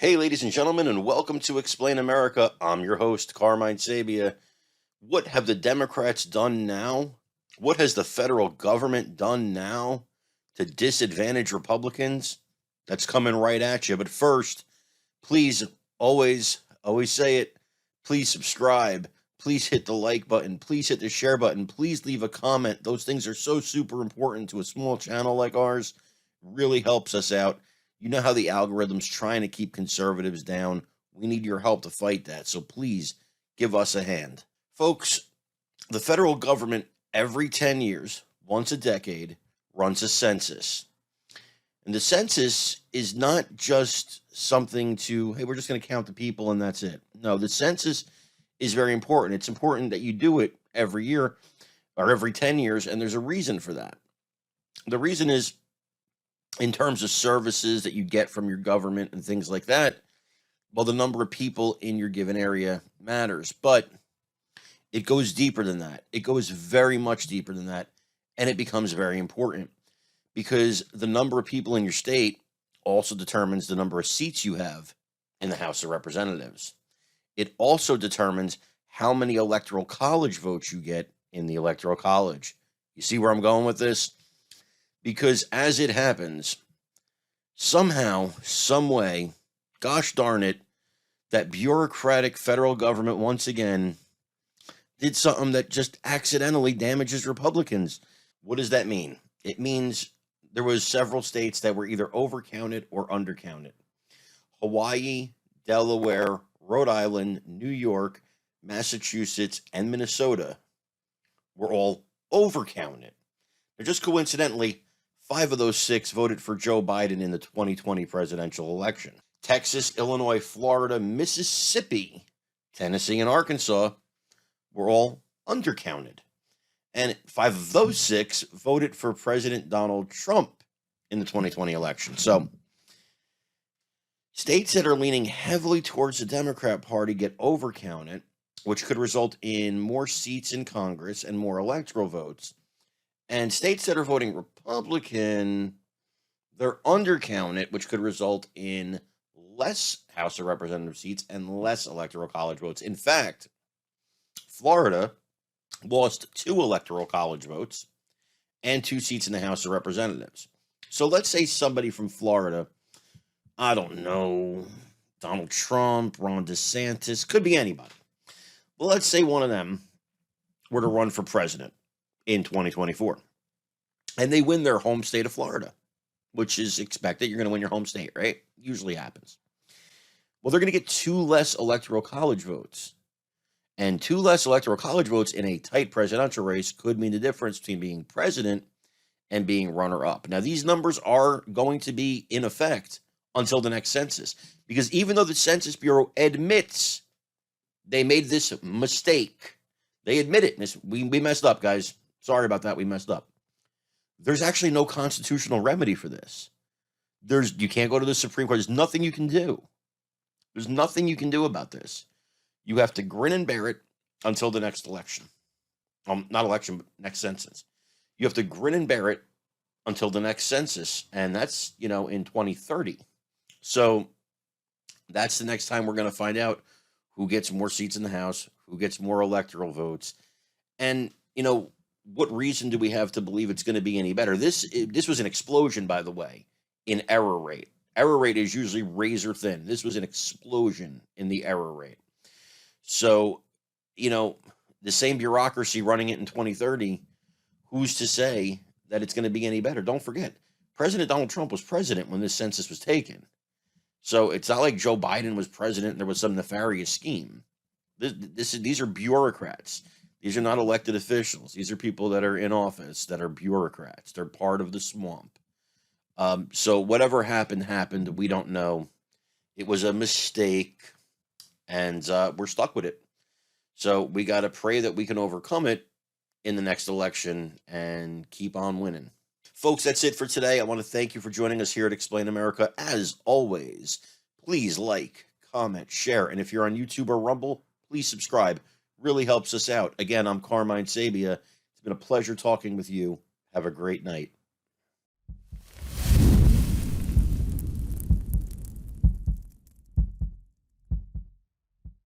Hey, ladies and gentlemen, and welcome to Explain America. I'm your host, Carmine Sabia. What have the Democrats done now? What has the federal government done now to disadvantage Republicans? That's coming right at you. But first, please always say it. Please subscribe. Please hit the like button. Please hit the share button. Please leave a comment. Those things are so super important to a small channel like ours. Really helps us out. You know how the algorithm's trying to keep conservatives down. We need your help to fight that. So please give us a hand. Folks, the federal government every 10 years, once a decade, runs a census. And the census is not just something to, hey, we're just going to count the people and that's it. No, the census is very important. It's important that you do it every year or every 10 years, and there's a reason for that. The reason is in terms of services that you get from your government and things like that. Well, the number of people in your given area matters, but it goes deeper than that. It goes very much deeper than that, and it becomes very important because the number of people in your state also determines the number of seats you have in the House of Representatives. It also determines how many electoral college votes you get in the electoral college. You see where I'm going with this? Because as it happens, somehow, some way, gosh darn it, that bureaucratic federal government once again did something that just accidentally damages Republicans. What does that mean? It means there was several states that were either overcounted or undercounted. Hawaii, Delaware, Rhode Island, New York, Massachusetts, and Minnesota were all overcounted. Now, just coincidentally, 5 of those 6 voted for Joe Biden in the 2020 presidential election. Texas, Illinois, Florida, Mississippi, Tennessee, and Arkansas were all undercounted. And 5 of those 6 voted for President Donald Trump in the 2020 election. So states that are leaning heavily towards the Democrat Party get overcounted, which could result in more seats in Congress and more electoral votes. And states that are voting Republican, they're undercounted, which could result in less House of Representative seats and less electoral college votes. In fact, Florida lost 2 electoral college votes and 2 seats in the House of Representatives. So let's say somebody from Florida, I don't know, Donald Trump, Ron DeSantis, could be anybody. Well, let's say one of them were to run for president in 2024 and they win their home state of Florida, which is expected. You're going to win your home state, right? Usually happens. Well, they're going to get 2 less electoral college votes. And 2 less electoral college votes in a tight presidential race could mean the difference between being president and being runner-up. Now, these numbers are going to be in effect until the next census, because even though the Census Bureau admits they made this mistake, they admit it. We messed up, guys. Sorry about that. We messed up. There's actually no constitutional remedy for this. You can't go to the Supreme Court. There's nothing you can do. There's nothing you can do about this. You have to grin and bear it until the next election. Not election, but next census. You have to grin and bear it until the next census, and that's, in 2030. So that's the next time we're going to find out who gets more seats in the House, who gets more electoral votes. And, what reason do we have to believe it's going to be any better? This was an explosion, by the way, in error rate. Error rate is usually razor thin. This was an explosion in the error rate. So, the same bureaucracy running it in 2030, who's to say that it's going to be any better? Don't forget, President Donald Trump was president when this census was taken. So it's not like Joe Biden was president and there was some nefarious scheme. These are bureaucrats. These are not elected officials. These are people that are in office that are bureaucrats. They're part of the swamp. So whatever happened. We don't know. It was a mistake, and we're stuck with it. So we got to pray that we can overcome it in the next election and keep on winning. Folks, that's it for today. I want to thank you for joining us here at Explain America. As always, please like, comment, share, and if you're on YouTube or Rumble, please subscribe. Really helps us out. Again, I'm Carmine Sabia. It's been a pleasure talking with you. Have a great night.